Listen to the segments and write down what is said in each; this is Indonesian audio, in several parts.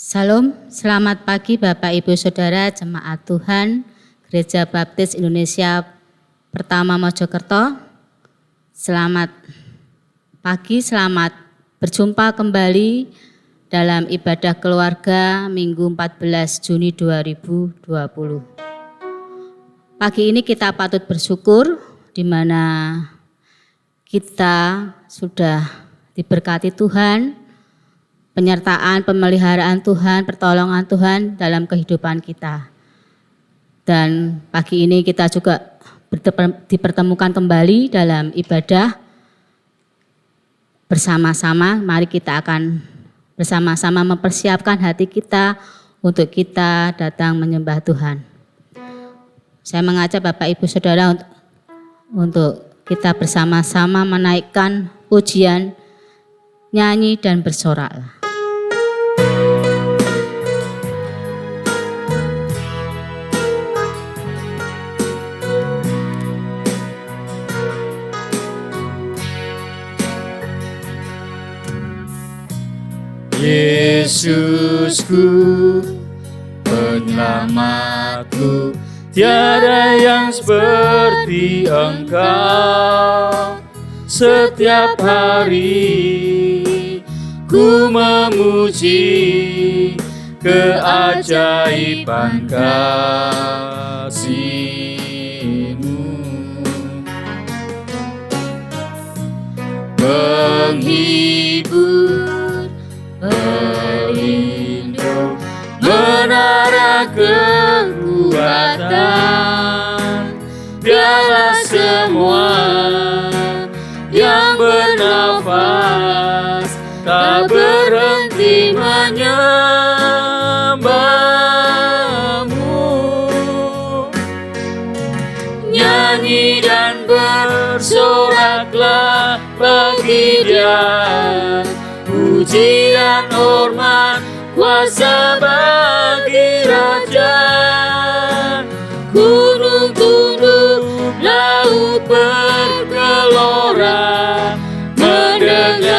Salam, selamat pagi Bapak Ibu Saudara Jemaat Tuhan Gereja Baptis Indonesia Pertama Mojokerto. Selamat pagi, selamat berjumpa kembali dalam ibadah keluarga Minggu 14 Juni 2020. Pagi ini kita patut bersyukur di mana kita sudah diberkati Tuhan, penyertaan, pemeliharaan Tuhan, pertolongan Tuhan dalam kehidupan kita. Dan pagi ini kita juga dipertemukan kembali dalam ibadah bersama-sama. Mari kita akan bersama-sama mempersiapkan hati kita untuk kita datang menyembah Tuhan. Saya mengajak Bapak Ibu Saudara untuk kita bersama-sama menaikkan pujian, nyanyi dan bersoraklah. Yesusku, penyelamatku, tiada yang seperti Engkau. Setiap hari ku memuji keajaiban kasih-Mu. Penghibur, pelindung, menara kekuatan, biarlah semua yang bernafas tak berhenti menyembah-Mu. Nyanyi dan bersoraklah bagi Dia, puji dan hormat, kuasa bagi Raja. Gunung tunduk, laut bergelora, mendengar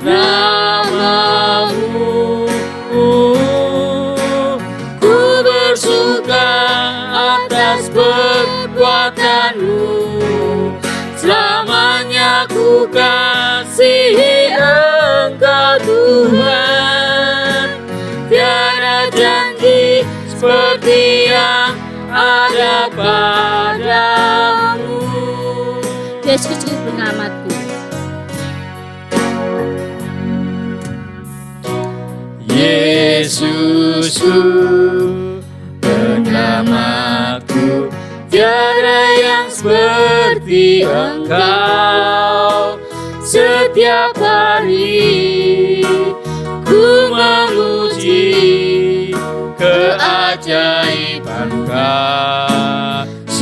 nama-Mu. Ku bersuka atas perbuatan-Mu, selamanya ku kasihi Engkau Tuhan. Tiada janji seperti yang ada padamu. Yesusku penyelamatku. Yesusku, penyelamatku, tiada yang seperti Engkau. Setiap hari ku memuji keajaiban kasih-Mu.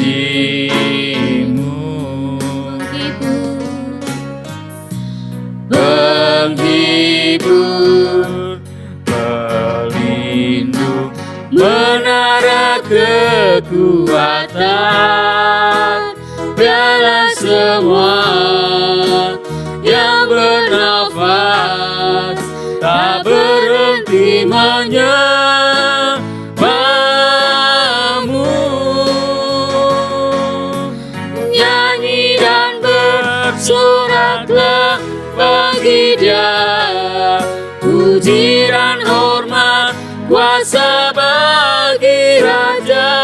Penghibur, pelindung, menara kekuatan, biarlah semua yang bernafas tak berhenti menyembah-Mu. Nyanyi dan bersoraklah bagi Dia, puji dan hormat, kuasa bagi Raja.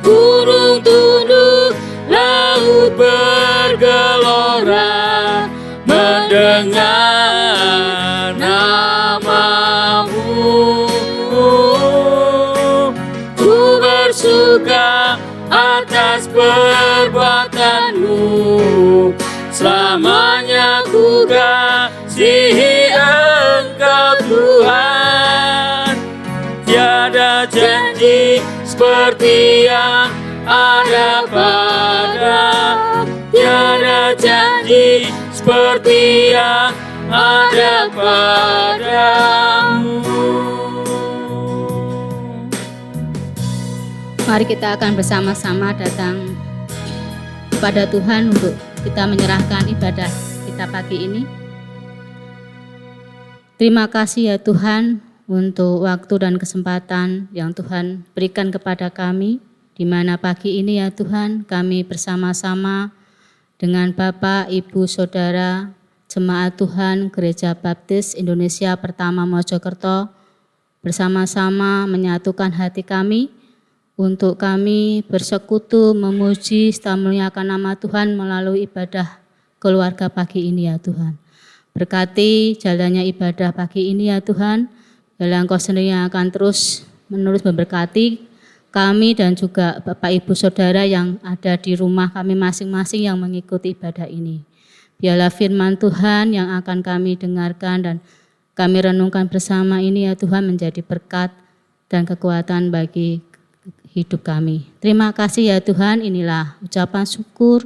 Gunung tunduk, laut bergelora, mendengar nama-Mu. Ku bersuka atas perbuatan-Mu, selamanya ku kasihi Engkau Tuhan. Tiada janji seperti yang ada padamu, tiada janji seperti yang ada padamu. Mari kita akan bersama-sama datang kepada Tuhan untuk kita menyerahkan ibadah kita pagi ini. Terima kasih ya Tuhan untuk waktu dan kesempatan yang Tuhan berikan kepada kami, di mana pagi ini ya Tuhan kami bersama-sama dengan Bapak, Ibu, Saudara, Jemaat Tuhan Gereja Baptis Indonesia Pertama Mojokerto, bersama-sama menyatukan hati kami untuk kami bersekutu memuji serta memuliakan nama Tuhan melalui ibadah keluarga pagi ini ya Tuhan. Berkati jalannya ibadah pagi ini ya Tuhan, biarlah Engkau sendiri yang akan terus menerus memberkati kami dan juga Bapak Ibu Saudara yang ada di rumah kami masing-masing yang mengikuti ibadah ini. Biarlah firman Tuhan yang akan kami dengarkan dan kami renungkan bersama ini ya Tuhan menjadi berkat dan kekuatan bagi hidup kami. Terima kasih ya Tuhan, inilah ucapan syukur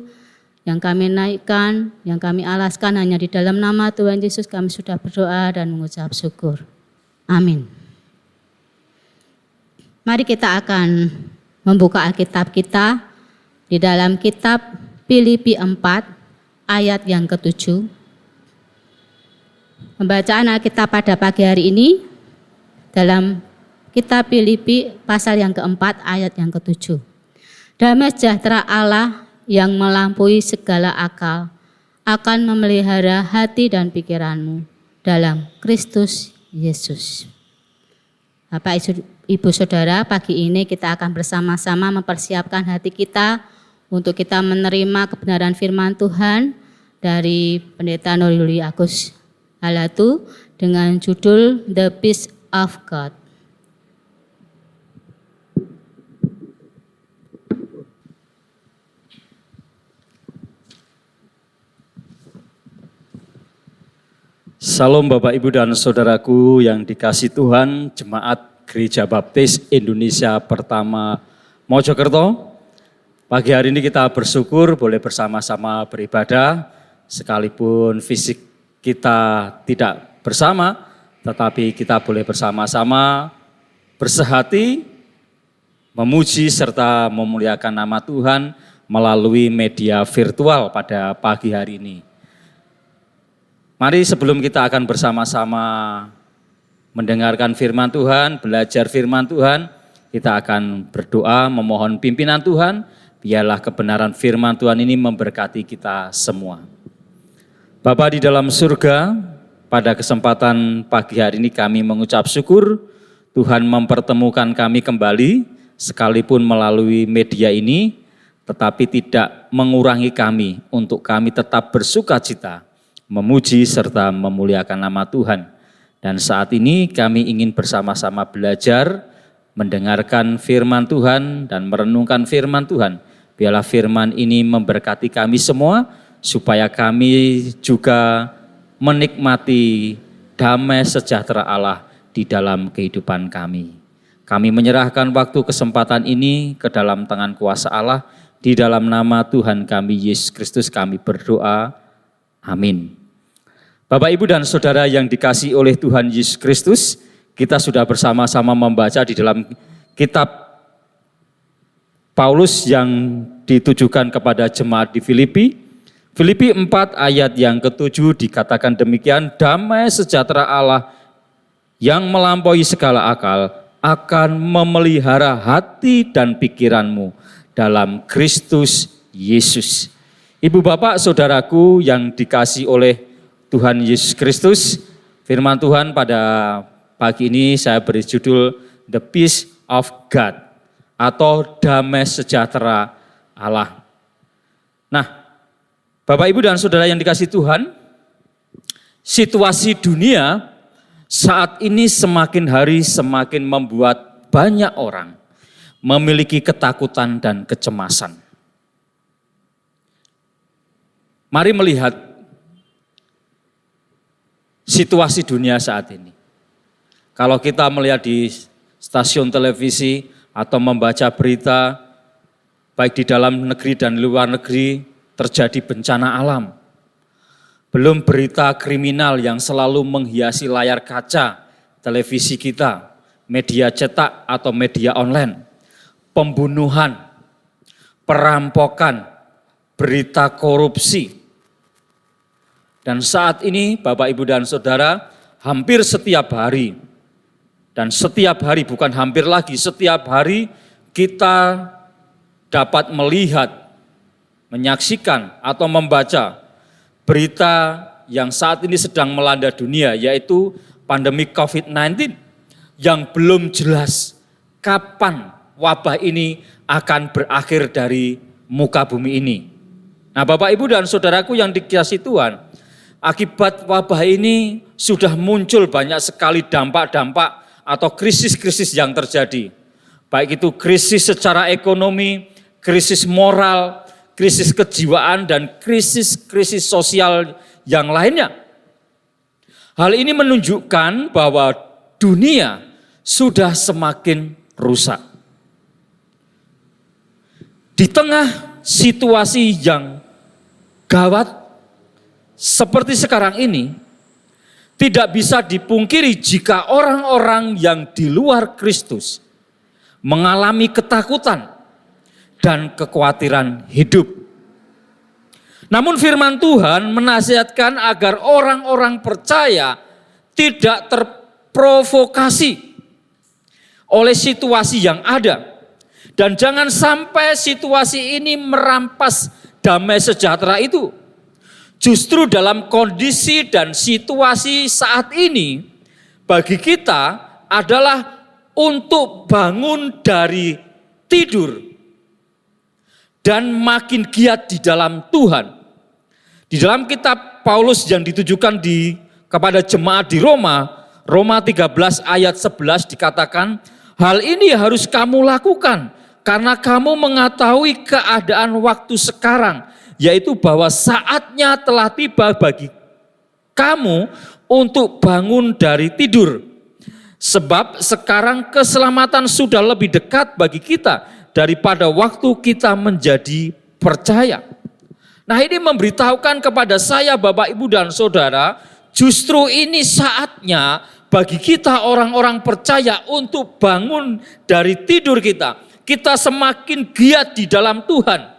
yang kami naikkan, yang kami alaskan hanya di dalam nama Tuhan Yesus kami sudah berdoa dan mengucap syukur. Amin. Mari kita akan membuka Alkitab kita di dalam kitab Filipi 4 ayat yang ke-7. Pembacaan Alkitab pada pagi hari ini dalam kitab Filipi pasal yang ke-4 ayat yang ke-7. Damai sejahtera Allah yang melampaui segala akal akan memelihara hati dan pikiranmu dalam Kristus Yesus. Bapak, Ibu, Saudara, pagi ini kita akan bersama-sama mempersiapkan hati kita untuk kita menerima kebenaran firman Tuhan dari Pendeta Nuruli Agus Halatu dengan judul The Peace of God. Salam Bapak Ibu dan Saudaraku yang dikasihi Tuhan, Jemaat Gereja Baptis Indonesia Pertama Mojokerto. Pagi hari ini kita bersyukur boleh bersama-sama beribadah, sekalipun fisik kita tidak bersama, tetapi kita boleh bersama-sama bersehati, memuji serta memuliakan nama Tuhan melalui media virtual pada pagi hari ini. Mari sebelum kita akan bersama-sama mendengarkan firman Tuhan, belajar firman Tuhan, kita akan berdoa memohon pimpinan Tuhan, biarlah kebenaran firman Tuhan ini memberkati kita semua. Bapa di dalam surga, pada kesempatan pagi hari ini kami mengucap syukur, Tuhan mempertemukan kami kembali, sekalipun melalui media ini, tetapi tidak mengurangi kami untuk kami tetap bersukacita, memuji serta memuliakan nama Tuhan. Dan saat ini kami ingin bersama-sama belajar, mendengarkan firman Tuhan dan merenungkan firman Tuhan. Biarlah firman ini memberkati kami semua, supaya kami juga menikmati damai sejahtera Allah di dalam kehidupan kami. Kami menyerahkan waktu kesempatan ini ke dalam tangan kuasa Allah, di dalam nama Tuhan kami Yesus Kristus kami berdoa. Amin. Bapak, Ibu, dan Saudara yang dikasihi oleh Tuhan Yesus Kristus, kita sudah bersama-sama membaca di dalam kitab Paulus yang ditujukan kepada jemaat di Filipi. Filipi 4 ayat yang ke-7 dikatakan demikian, damai sejahtera Allah yang melampaui segala akal akan memelihara hati dan pikiranmu dalam Kristus Yesus. Ibu, Bapak, Saudaraku yang dikasihi oleh Tuhan Yesus Kristus, firman Tuhan pada pagi ini saya beri judul The Peace of God atau damai sejahtera Allah. Nah, Bapak, Ibu, dan Saudara yang dikasihi Tuhan, situasi dunia saat ini semakin hari semakin membuat banyak orang memiliki ketakutan dan kecemasan. Mari melihat situasi dunia saat ini. Kalau kita melihat di stasiun televisi atau membaca berita, baik di dalam negeri dan luar negeri, terjadi bencana alam. Belum berita kriminal yang selalu menghiasi layar kaca televisi kita, media cetak atau media online. Pembunuhan, perampokan, berita korupsi. Dan saat ini Bapak, Ibu, dan Saudara, hampir setiap hari. Dan setiap hari, bukan hampir lagi, setiap hari kita dapat melihat, menyaksikan atau membaca berita yang saat ini sedang melanda dunia, yaitu pandemi COVID-19 yang belum jelas kapan wabah ini akan berakhir dari muka bumi ini. Nah, Bapak, Ibu, dan saudaraku yang dikasihi Tuhan, akibat wabah ini sudah muncul banyak sekali dampak-dampak atau krisis-krisis yang terjadi. Baik itu krisis secara ekonomi, krisis moral, krisis kejiwaan, dan krisis-krisis sosial yang lainnya. Hal ini menunjukkan bahwa dunia sudah semakin rusak. Di tengah situasi yang gawat seperti sekarang ini, tidak bisa dipungkiri jika orang-orang yang di luar Kristus mengalami ketakutan dan kekhawatiran hidup. Namun firman Tuhan menasihatkan agar orang-orang percaya tidak terprovokasi oleh situasi yang ada. Dan jangan sampai situasi ini merampas damai sejahtera itu. Justru dalam kondisi dan situasi saat ini, bagi kita adalah untuk bangun dari tidur dan makin giat di dalam Tuhan. Di dalam kitab Paulus yang ditujukan kepada jemaat di Roma, Roma 13 ayat 11 dikatakan, hal ini harus kamu lakukan karena kamu mengetahui keadaan waktu sekarang, yaitu bahwa saatnya telah tiba bagi kamu untuk bangun dari tidur. Sebab sekarang keselamatan sudah lebih dekat bagi kita daripada waktu kita menjadi percaya. Nah, ini memberitahukan kepada saya, Bapak, Ibu, dan Saudara, justru ini saatnya bagi kita orang-orang percaya untuk bangun dari tidur kita. Kita semakin giat di dalam Tuhan.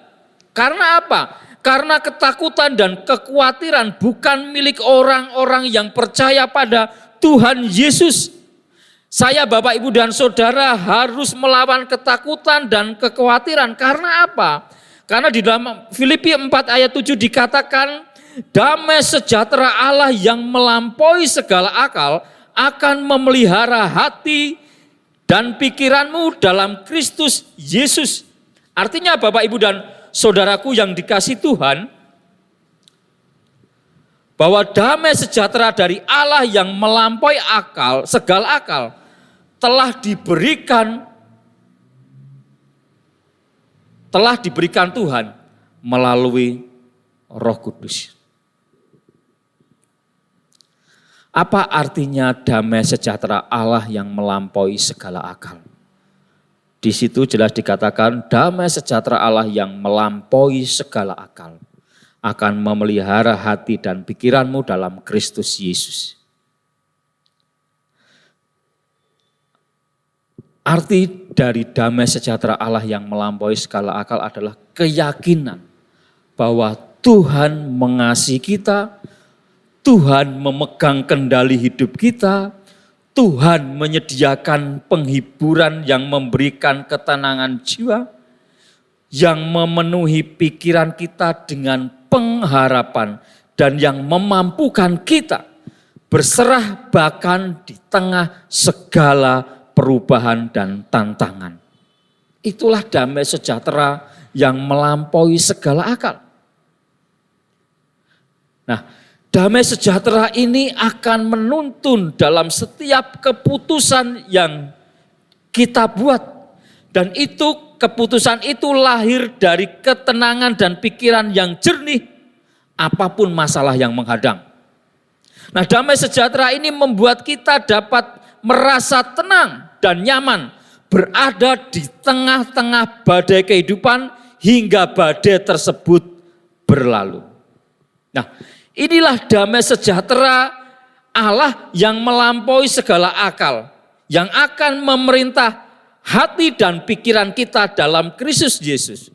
Karena apa? Karena ketakutan dan kekhawatiran bukan milik orang-orang yang percaya pada Tuhan Yesus. Saya, Bapak, Ibu, dan Saudara harus melawan ketakutan dan kekhawatiran. Karena apa? Karena di dalam Filipi 4 ayat 7 dikatakan, damai sejahtera Allah yang melampaui segala akal akan memelihara hati dan pikiranmu dalam Kristus Yesus. Artinya, Bapak, Ibu, dan saudaraku yang dikasihi Tuhan, bahwa damai sejahtera dari Allah yang melampaui akal, segala akal, telah diberikan Tuhan melalui Roh Kudus. Apa artinya damai sejahtera Allah yang melampaui segala akal? Di situ jelas dikatakan damai sejahtera Allah yang melampaui segala akal akan memelihara hati dan pikiranmu dalam Kristus Yesus. Arti dari damai sejahtera Allah yang melampaui segala akal adalah keyakinan bahwa Tuhan mengasihi kita, Tuhan memegang kendali hidup kita, Tuhan menyediakan penghiburan yang memberikan ketenangan jiwa, yang memenuhi pikiran kita dengan pengharapan dan yang memampukan kita berserah bahkan di tengah segala perubahan dan tantangan. Itulah damai sejahtera yang melampaui segala akal. Nah, damai sejahtera ini akan menuntun dalam setiap keputusan yang kita buat. Dan itu keputusan itu lahir dari ketenangan dan pikiran yang jernih apapun masalah yang menghadang. Nah, damai sejahtera ini membuat kita dapat merasa tenang dan nyaman berada di tengah-tengah badai kehidupan hingga badai tersebut berlalu. Nah, inilah damai sejahtera Allah yang melampaui segala akal, yang akan memerintah hati dan pikiran kita dalam Kristus Yesus.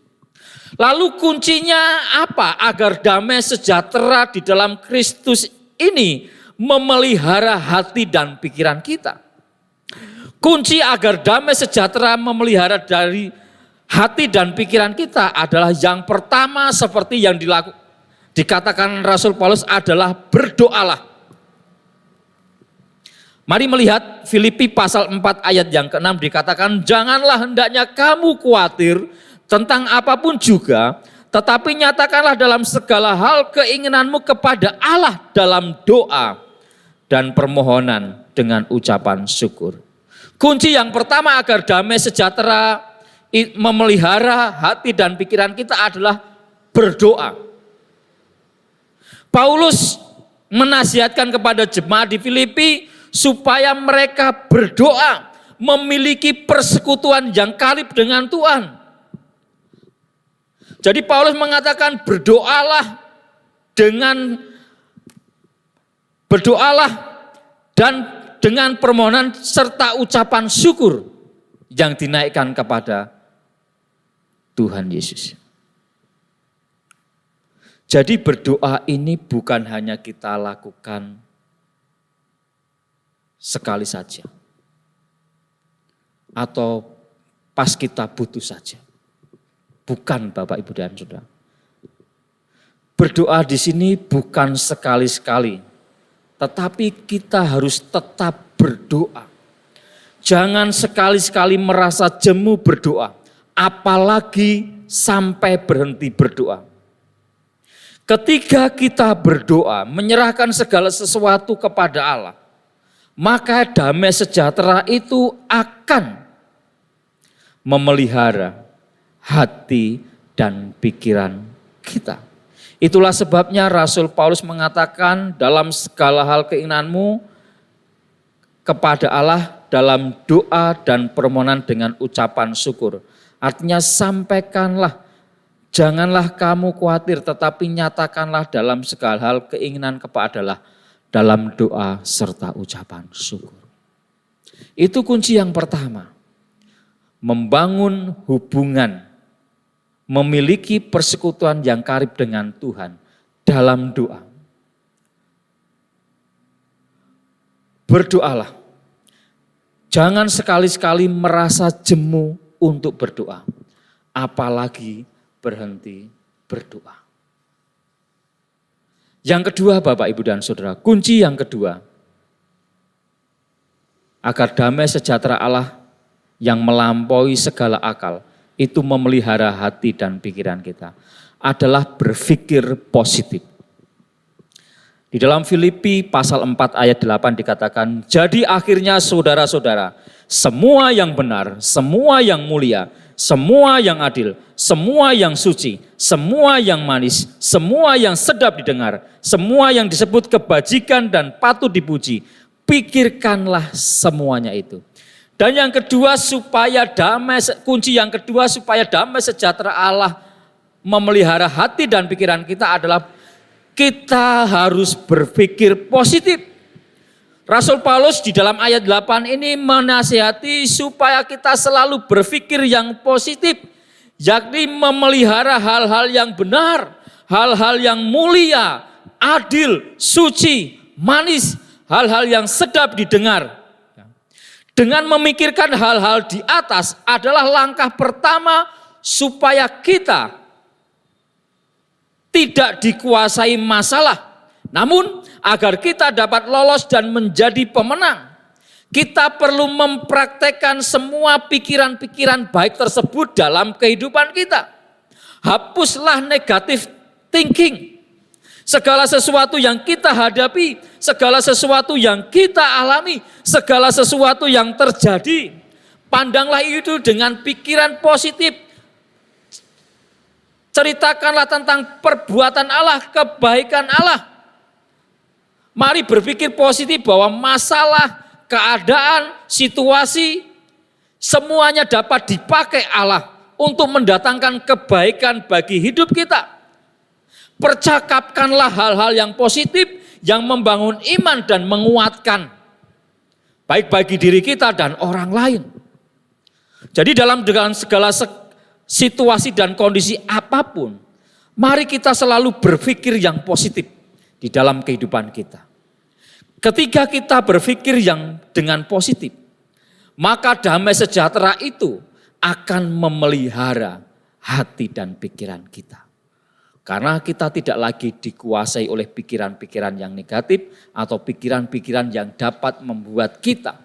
Lalu kuncinya apa agar damai sejahtera di dalam Kristus ini memelihara hati dan pikiran kita. Kunci agar damai sejahtera memelihara dari hati dan pikiran kita adalah yang pertama seperti yang dikatakan Rasul Paulus adalah berdoalah. Mari melihat Filipi pasal 4 ayat yang ke-6 dikatakan, janganlah hendaknya kamu khawatir tentang apapun juga, tetapi nyatakanlah dalam segala hal keinginanmu kepada Allah dalam doa dan permohonan dengan ucapan syukur. Kunci yang pertama agar damai sejahtera memelihara hati dan pikiran kita adalah berdoa. Paulus menasihatkan kepada jemaat di Filipi supaya mereka berdoa, memiliki persekutuan yang karib dengan Tuhan. Jadi Paulus mengatakan berdoalah dan dengan permohonan serta ucapan syukur yang dinaikkan kepada Tuhan Yesus. Jadi berdoa ini bukan hanya kita lakukan sekali saja atau pas kita butuh saja. Bukan Bapak Ibu dan Saudara. Berdoa di sini bukan sekali-sekali, tetapi kita harus tetap berdoa. Jangan sekali-sekali merasa jemu berdoa, apalagi sampai berhenti berdoa. Ketika kita berdoa, menyerahkan segala sesuatu kepada Allah, maka damai sejahtera itu akan memelihara hati dan pikiran kita. Itulah sebabnya Rasul Paulus mengatakan dalam segala hal keinginanmu kepada Allah dalam doa dan permohonan dengan ucapan syukur. Artinya sampaikanlah, janganlah kamu khawatir tetapi nyatakanlah dalam segala hal keinginan kepada Allah dalam doa serta ucapan syukur. Itu kunci yang pertama. Membangun hubungan, memiliki persekutuan yang karib dengan Tuhan dalam doa. Berdoalah. Jangan sekali-sekali merasa jemu untuk berdoa, apalagi berhenti berdoa. Yang kedua Bapak Ibu dan Saudara, kunci yang kedua agar damai sejahtera Allah yang melampaui segala akal itu memelihara hati dan pikiran kita adalah berpikir positif. Di dalam Filipi pasal 4 ayat 8 dikatakan, jadi akhirnya saudara-saudara, semua yang benar, semua yang mulia, semua yang adil, semua yang suci, semua yang manis, semua yang sedap didengar, semua yang disebut kebajikan dan patut dipuji, pikirkanlah semuanya itu. Dan yang kedua kunci yang kedua supaya damai sejahtera Allah memelihara hati dan pikiran kita adalah kita harus berpikir positif. Rasul Paulus di dalam ayat 8 ini menasihati supaya kita selalu berpikir yang positif, yakni memelihara hal-hal yang benar, hal-hal yang mulia, adil, suci, manis, hal-hal yang sedap didengar. Dengan memikirkan hal-hal di atas adalah langkah pertama supaya kita tidak dikuasai masalah. Namun agar kita dapat lolos dan menjadi pemenang, kita perlu mempraktekkan semua pikiran-pikiran baik tersebut dalam kehidupan kita. Hapuslah negatif thinking. Segala sesuatu yang kita hadapi, segala sesuatu yang kita alami, segala sesuatu yang terjadi, pandanglah itu dengan pikiran positif. Ceritakanlah tentang perbuatan Allah, kebaikan Allah. Mari berpikir positif bahwa masalah, keadaan, situasi, semuanya dapat dipakai Allah untuk mendatangkan kebaikan bagi hidup kita. Percakapkanlah hal-hal yang positif yang membangun iman dan menguatkan baik bagi diri kita dan orang lain. Jadi dalam segala situasi dan kondisi apapun, mari kita selalu berpikir yang positif di dalam kehidupan kita. Ketika kita berpikir yang dengan positif, maka damai sejahtera itu akan memelihara hati dan pikiran kita. Karena kita tidak lagi dikuasai oleh pikiran-pikiran yang negatif atau pikiran-pikiran yang dapat membuat kita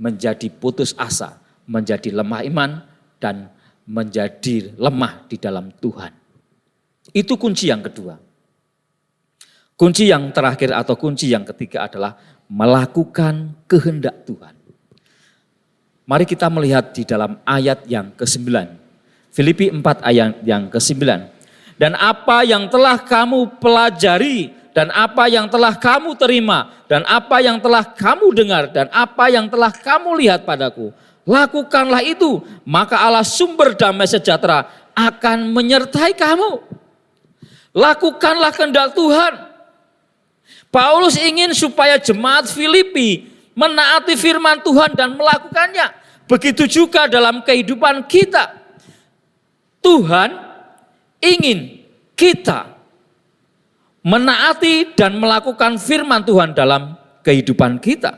menjadi putus asa, menjadi lemah iman, dan menjadi lemah di dalam Tuhan. Itu kunci yang kedua. Kunci yang terakhir atau kunci yang ketiga adalah melakukan kehendak Tuhan. Mari kita melihat di dalam ayat yang ke-9. Filipi 4 ayat yang ke-9. Dan apa yang telah kamu pelajari, dan apa yang telah kamu terima, dan apa yang telah kamu dengar, dan apa yang telah kamu lihat padaku, lakukanlah itu, maka Allah sumber damai sejahtera akan menyertai kamu. Lakukanlah kehendak Tuhan. Paulus ingin supaya jemaat Filipi menaati firman Tuhan dan melakukannya. Begitu juga dalam kehidupan kita. Tuhan ingin kita menaati dan melakukan firman Tuhan dalam kehidupan kita.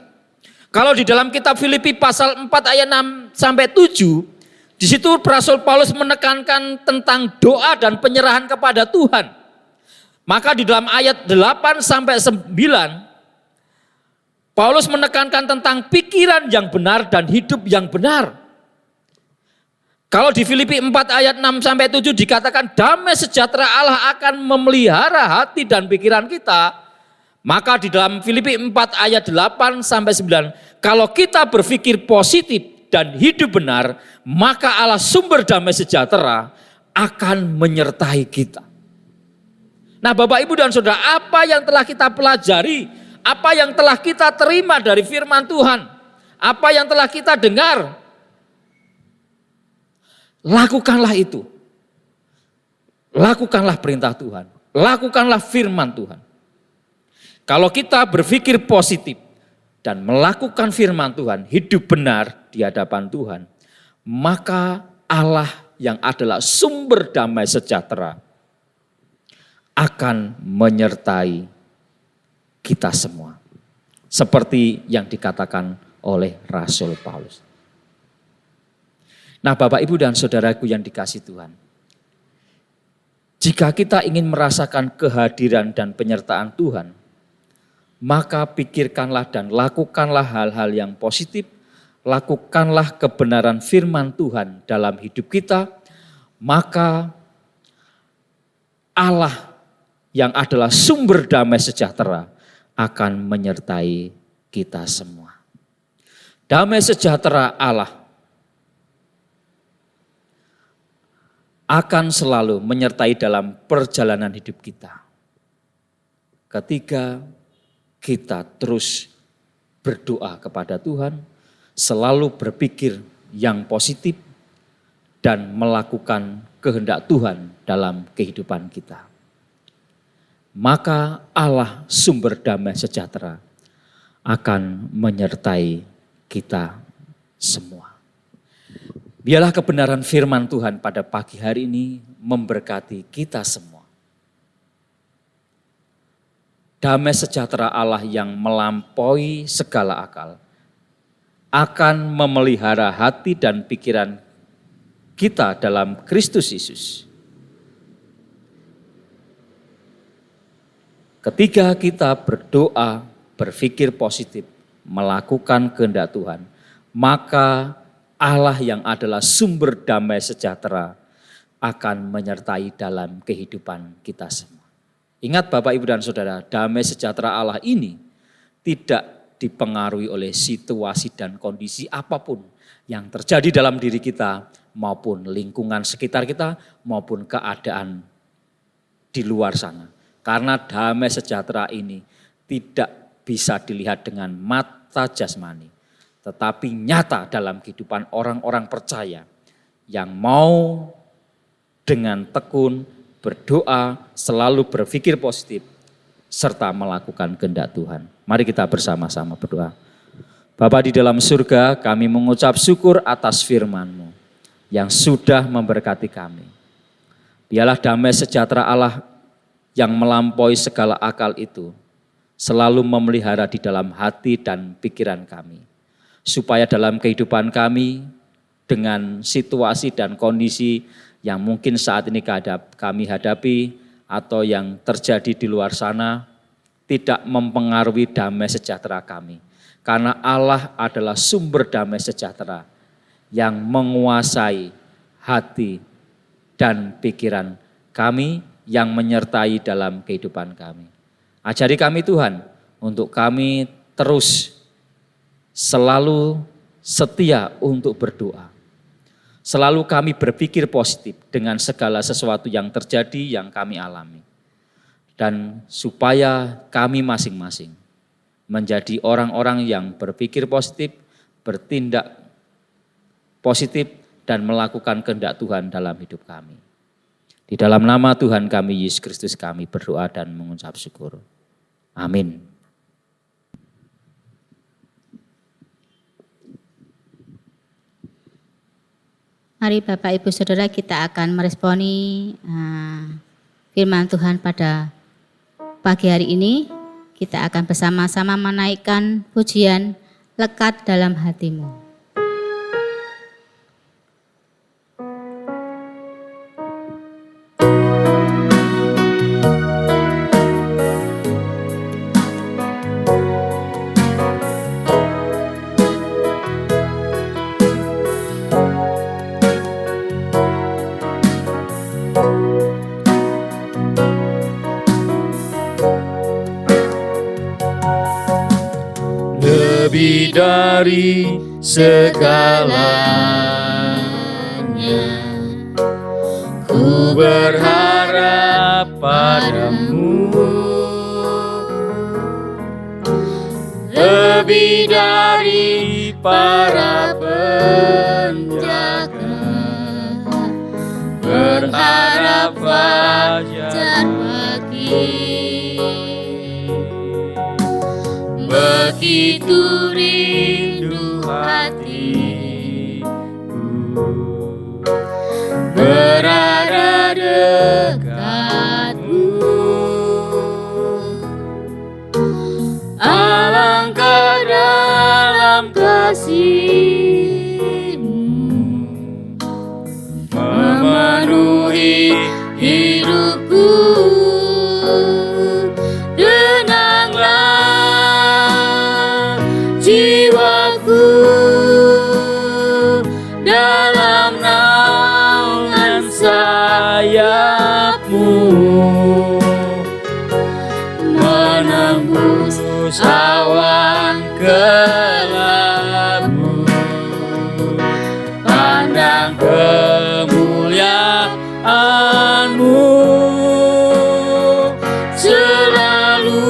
Kalau di dalam kitab Filipi pasal 4 ayat 6 sampai 7, di situ Rasul Paulus menekankan tentang doa dan penyerahan kepada Tuhan. Maka di dalam ayat 8 sampai 9, Paulus menekankan tentang pikiran yang benar dan hidup yang benar. Kalau di Filipi 4 ayat 6 sampai 7 dikatakan damai sejahtera Allah akan memelihara hati dan pikiran kita. Maka di dalam Filipi 4 ayat 8 sampai 9, kalau kita berpikir positif dan hidup benar, maka Allah sumber damai sejahtera akan menyertai kita. Nah Bapak Ibu dan Saudara, apa yang telah kita pelajari, apa yang telah kita terima dari firman Tuhan, apa yang telah kita dengar, lakukanlah itu. Lakukanlah perintah Tuhan, lakukanlah firman Tuhan. Kalau kita berpikir positif dan melakukan firman Tuhan, hidup benar di hadapan Tuhan, maka Allah yang adalah sumber damai sejahtera akan menyertai kita semua. Seperti yang dikatakan oleh Rasul Paulus. Nah Bapak Ibu dan Saudaraku yang dikasihi Tuhan. Jika kita ingin merasakan kehadiran dan penyertaan Tuhan, maka pikirkanlah dan lakukanlah hal-hal yang positif. Lakukanlah kebenaran firman Tuhan dalam hidup kita. Maka Allah yang adalah sumber damai sejahtera akan menyertai kita semua. Damai sejahtera Allah akan selalu menyertai dalam perjalanan hidup kita. Ketika kita terus berdoa kepada Tuhan, selalu berpikir yang positif dan melakukan kehendak Tuhan dalam kehidupan kita. Maka Allah sumber damai sejahtera akan menyertai kita semua. Biarlah kebenaran firman Tuhan pada pagi hari ini memberkati kita semua. Damai sejahtera Allah yang melampaui segala akal akan memelihara hati dan pikiran kita dalam Kristus Yesus. Ketika kita berdoa, berpikir positif, melakukan kehendak Tuhan, maka Allah yang adalah sumber damai sejahtera akan menyertai dalam kehidupan kita semua. Ingat Bapak, Ibu, dan Saudara, damai sejahtera Allah ini tidak dipengaruhi oleh situasi dan kondisi apapun yang terjadi dalam diri kita maupun lingkungan sekitar kita maupun keadaan di luar sana. Karena damai sejahtera ini tidak bisa dilihat dengan mata jasmani, tetapi nyata dalam kehidupan orang-orang percaya yang mau dengan tekun berdoa, selalu berpikir positif, serta melakukan kehendak Tuhan. Mari kita bersama-sama berdoa. Bapa di dalam surga, kami mengucap syukur atas firman-Mu yang sudah memberkati kami. Biarlah damai sejahtera Allah yang melampaui segala akal itu selalu memelihara di dalam hati dan pikiran kami. Supaya dalam kehidupan kami, dengan situasi dan kondisi yang mungkin saat ini kami hadapi atau yang terjadi di luar sana, tidak mempengaruhi damai sejahtera kami. Karena Allah adalah sumber damai sejahtera yang menguasai hati dan pikiran kami, yang menyertai dalam kehidupan kami. Ajari kami Tuhan, untuk kami terus selalu setia untuk berdoa. Selalu kami berpikir positif dengan segala sesuatu yang terjadi, yang kami alami. Dan supaya kami masing-masing menjadi orang-orang yang berpikir positif, bertindak positif, dan melakukan kehendak Tuhan dalam hidup kami. Di dalam nama Tuhan kami, Yesus Kristus, kami berdoa dan mengucap syukur. Amin. Mari Bapak Ibu Saudara, kita akan meresponi firman Tuhan pada pagi hari ini. Kita akan bersama-sama menaikkan pujian Lekat Dalam Hatimu. Lebih dari segalanya, ku berharap padamu. Lebih dari para penjaga, berharap fajar pagi. Begitu rindu hatiku berada dekatmu. Alangkah dalam kasih-Mu memenuhi hidupku. Jiwaku dalam naungan sayap-Mu, menembus awan gelap-Mu, pandang kemuliaan-Mu selalu.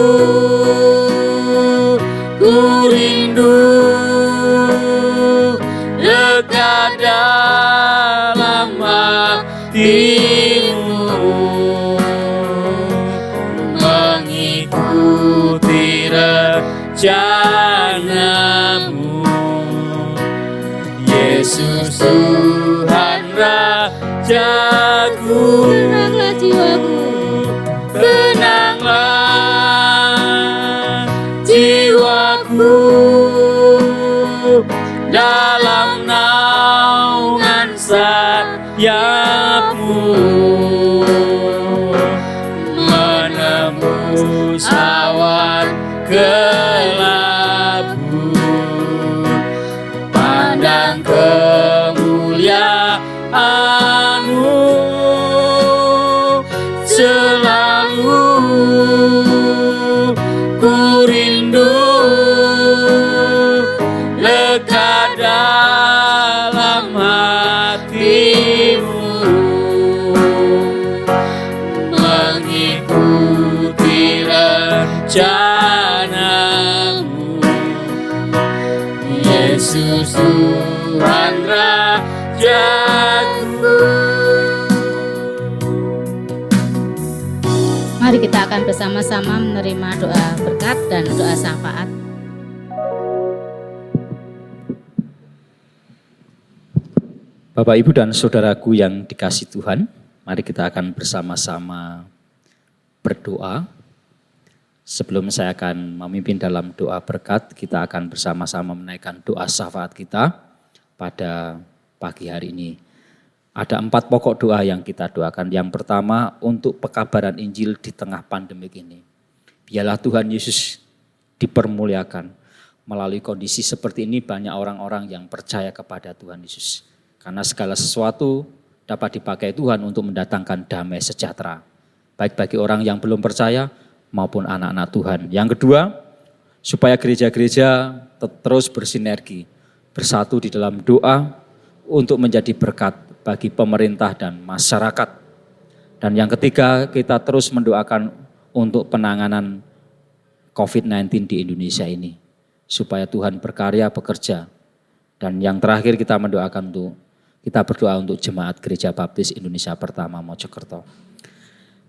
Ku rindu dekat dalam hati-Mu, mengikuti rencana-Mu. Yesus Tuhan Rajaku, tenanglah jiwaku, tenanglah jiwaku dalam naungan sayap-Mu, menembus awan gelap-Mu, pandang kemuliaan-Mu selalu. Ku rindu lekat dalam hati-Mu, mengikuti rencana-Mu. Yesus Tuhan Rajaku. Mari kita akan bersama-sama menerima doa berkat dan doa syafaat. Bapak, Ibu, dan saudaraku yang dikasihi Tuhan, mari kita akan bersama-sama berdoa. Sebelum saya akan memimpin dalam doa berkat, kita akan bersama-sama menaikkan doa syafaat kita pada pagi hari ini. Ada 4 pokok doa yang kita doakan. Yang pertama, untuk pekabaran Injil di tengah pandemik ini. Biarlah Tuhan Yesus dipermuliakan. Melalui kondisi seperti ini banyak orang-orang yang percaya kepada Tuhan Yesus. Karena segala sesuatu dapat dipakai Tuhan untuk mendatangkan damai sejahtera. Baik bagi orang yang belum percaya maupun anak-anak Tuhan. Yang kedua, supaya gereja-gereja terus bersinergi, bersatu di dalam doa untuk menjadi berkat bagi pemerintah dan masyarakat. Dan yang ketiga, kita terus mendoakan untuk penanganan COVID-19 di Indonesia ini. Supaya Tuhan berkarya, bekerja. Dan yang terakhir kita mendoakan kita berdoa untuk Jemaat Gereja Baptis Indonesia Pertama Mojokerto.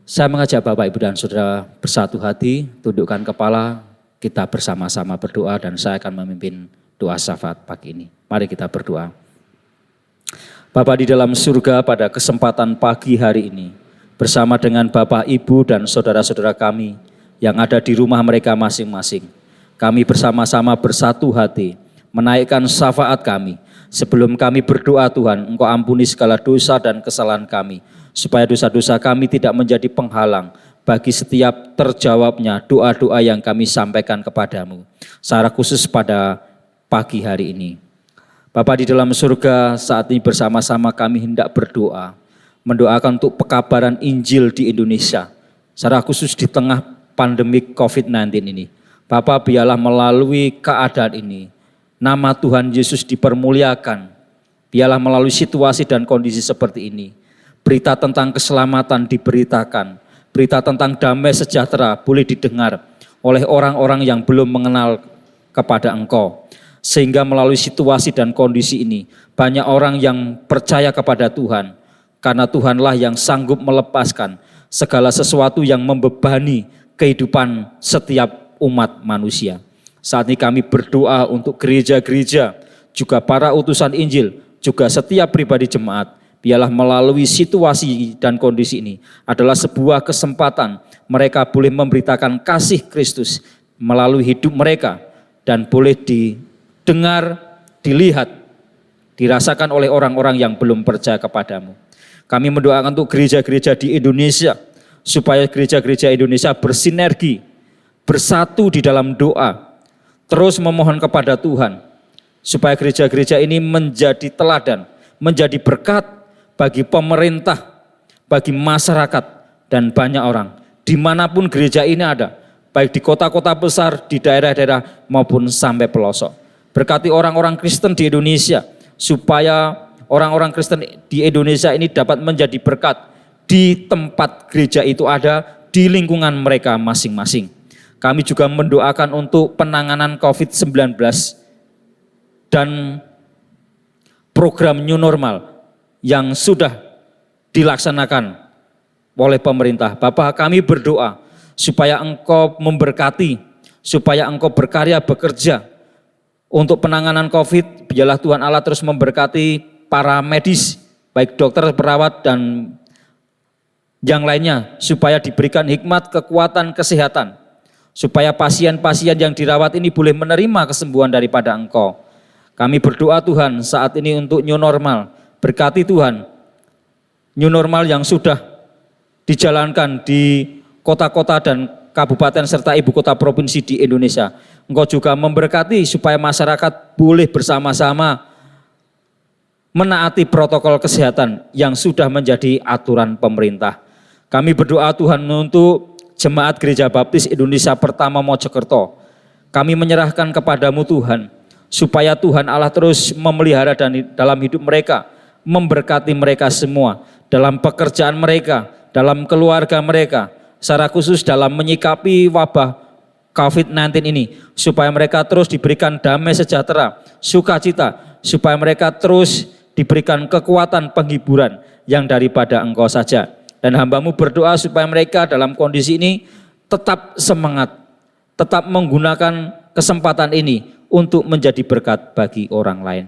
Saya mengajak Bapak, Ibu, dan Saudara bersatu hati, tundukkan kepala, kita bersama-sama berdoa dan saya akan memimpin doa syafaat pagi ini. Mari kita berdoa. Bapa di dalam surga, pada kesempatan pagi hari ini, bersama dengan Bapak, Ibu, dan saudara-saudara kami yang ada di rumah mereka masing-masing, kami bersama-sama bersatu hati, menaikkan syafaat kami. Sebelum kami berdoa, Tuhan, Engkau ampuni segala dosa dan kesalahan kami, supaya dosa-dosa kami tidak menjadi penghalang bagi setiap terjawabnya doa-doa yang kami sampaikan kepadamu, secara khusus pada pagi hari ini. Bapa di dalam surga, saat ini bersama-sama kami hendak berdoa, mendoakan untuk pekabaran Injil di Indonesia, secara khusus di tengah pandemik COVID-19 ini. Bapa, biarlah melalui keadaan ini, nama Tuhan Yesus dipermuliakan. Biarlah melalui situasi dan kondisi seperti ini, berita tentang keselamatan diberitakan, berita tentang damai sejahtera boleh didengar oleh orang-orang yang belum mengenal kepada Engkau. Sehingga melalui situasi dan kondisi ini, banyak orang yang percaya kepada Tuhan, karena Tuhanlah yang sanggup melepaskan segala sesuatu yang membebani kehidupan setiap umat manusia. Saat ini kami berdoa untuk gereja-gereja, juga para utusan Injil, juga setiap pribadi jemaat. Biarlah melalui situasi dan kondisi ini adalah sebuah kesempatan mereka boleh memberitakan kasih Kristus melalui hidup mereka dan boleh didengar, dilihat, dirasakan oleh orang-orang yang belum percaya kepadamu. Kami mendoakan untuk gereja-gereja di Indonesia, supaya gereja-gereja Indonesia bersinergi, bersatu di dalam doa, terus memohon kepada Tuhan, supaya gereja-gereja ini menjadi teladan, menjadi berkat bagi pemerintah, bagi masyarakat, dan banyak orang. Dimanapun gereja ini ada, baik di kota-kota besar, di daerah-daerah, maupun sampai pelosok. Berkati orang-orang Kristen di Indonesia, supaya orang-orang Kristen di Indonesia ini dapat menjadi berkat di tempat gereja itu ada, di lingkungan mereka masing-masing. Kami juga mendoakan untuk penanganan COVID-19 dan program New Normal yang sudah dilaksanakan oleh pemerintah. Bapak, kami berdoa supaya Engkau memberkati, supaya Engkau berkarya bekerja untuk penanganan COVID. Biarlah Tuhan Allah terus memberkati para medis, baik dokter, perawat, dan yang lainnya, supaya diberikan hikmat, kekuatan, kesehatan, supaya pasien-pasien yang dirawat ini boleh menerima kesembuhan daripada Engkau. Kami berdoa Tuhan saat ini untuk New Normal. Berkati Tuhan, New Normal yang sudah dijalankan di kota-kota dan kabupaten serta ibu kota provinsi di Indonesia. Engkau juga memberkati supaya masyarakat boleh bersama-sama menaati protokol kesehatan yang sudah menjadi aturan pemerintah. Kami berdoa Tuhan untuk Jemaat Gereja Baptis Indonesia Pertama Mojokerto. Kami menyerahkan kepadamu Tuhan, supaya Tuhan Allah terus memelihara dalam hidup mereka, memberkati mereka semua, dalam pekerjaan mereka, dalam keluarga mereka, secara khusus dalam menyikapi wabah COVID-19 ini, supaya mereka terus diberikan damai sejahtera, sukacita, supaya mereka terus diberikan kekuatan penghiburan yang daripada Engkau saja. Dan hamba-Mu berdoa supaya mereka dalam kondisi ini tetap semangat, tetap menggunakan kesempatan ini untuk menjadi berkat bagi orang lain.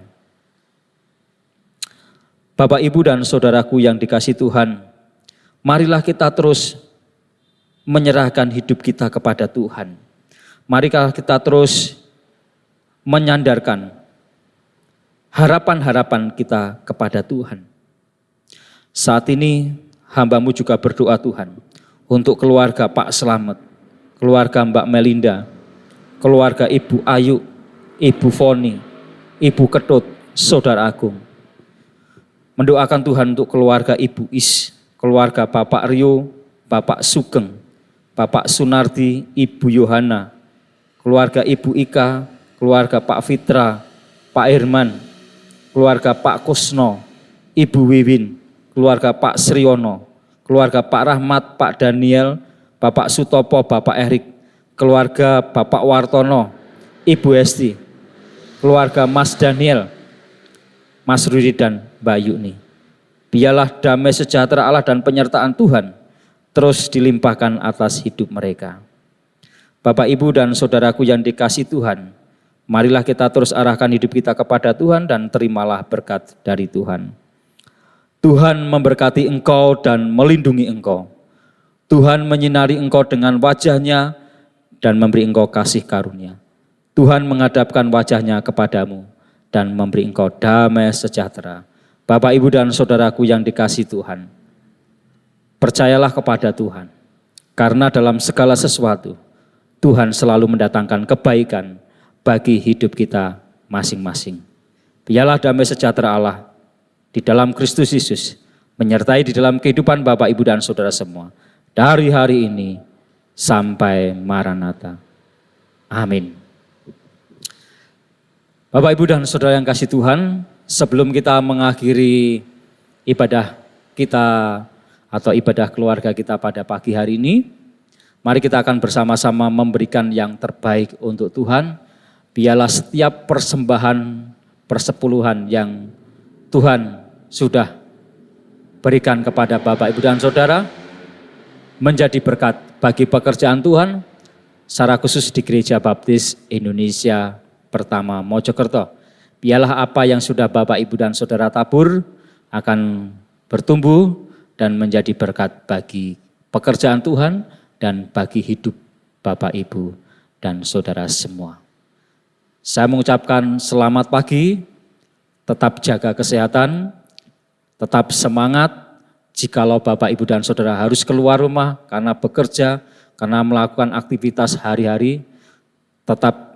Bapak, Ibu, dan saudaraku yang dikasihi Tuhan, marilah kita terus menyerahkan hidup kita kepada Tuhan. Mari kita terus menyandarkan harapan-harapan kita kepada Tuhan. Saat ini hamba-Mu juga berdoa Tuhan untuk keluarga Pak Slamet, keluarga Mbak Melinda, keluarga Ibu Ayu, Ibu Foni, Ibu Ketut, Saudara Agung. Mendoakan Tuhan untuk keluarga Ibu Is, keluarga Bapak Rio, Bapak Sugeng, Bapak Sunardi, Ibu Yohana, keluarga Ibu Ika, keluarga Pak Fitra, Pak Herman, keluarga Pak Kusno, Ibu Wiwin, keluarga Pak Sriono, keluarga Pak Rahmat, Pak Daniel, Bapak Sutopo, Bapak Erik, keluarga Bapak Wartono, Ibu Esti, keluarga Mas Daniel, Mas Rudi dan Mbak Yuni. Biarlah damai sejahtera Allah dan penyertaan Tuhan terus dilimpahkan atas hidup mereka. Bapak, Ibu, dan saudaraku yang dikasihi Tuhan, marilah kita terus arahkan hidup kita kepada Tuhan dan terimalah berkat dari Tuhan. Tuhan memberkati engkau dan melindungi engkau. Tuhan menyinari engkau dengan wajah-Nya dan memberi engkau kasih karunia. Tuhan menghadapkan wajah-Nya kepadamu dan memberi engkau damai sejahtera. Bapak, Ibu, dan saudaraku yang dikasihi Tuhan, percayalah kepada Tuhan, karena dalam segala sesuatu, Tuhan selalu mendatangkan kebaikan bagi hidup kita masing-masing. Biarlah damai sejahtera Allah di dalam Kristus Yesus menyertai di dalam kehidupan Bapak, Ibu, dan saudara semua, dari hari ini sampai Maranatha. Amin. Bapak, Ibu, dan saudara yang kasih Tuhan, sebelum kita mengakhiri ibadah kita atau ibadah keluarga kita pada pagi hari ini, mari kita akan bersama-sama memberikan yang terbaik untuk Tuhan. Biarlah setiap persembahan persepuluhan yang Tuhan sudah berikan kepada Bapak, Ibu, dan saudara menjadi berkat bagi pekerjaan Tuhan, secara khusus di Gereja Baptis Indonesia Pertama Mojokerto. Biarlah apa yang sudah Bapak, Ibu, dan saudara tabur akan bertumbuh dan menjadi berkat bagi pekerjaan Tuhan dan bagi hidup Bapak, Ibu, dan saudara semua. Saya mengucapkan selamat pagi, tetap jaga kesehatan, tetap semangat. Jikalau Bapak, Ibu, dan saudara harus keluar rumah karena bekerja, karena melakukan aktivitas hari-hari, tetap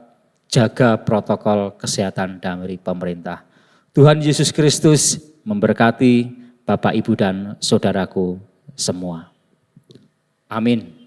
jaga protokol kesehatan dari pemerintah. Tuhan Yesus Kristus memberkati Bapak, Ibu, dan saudaraku semua. Amin.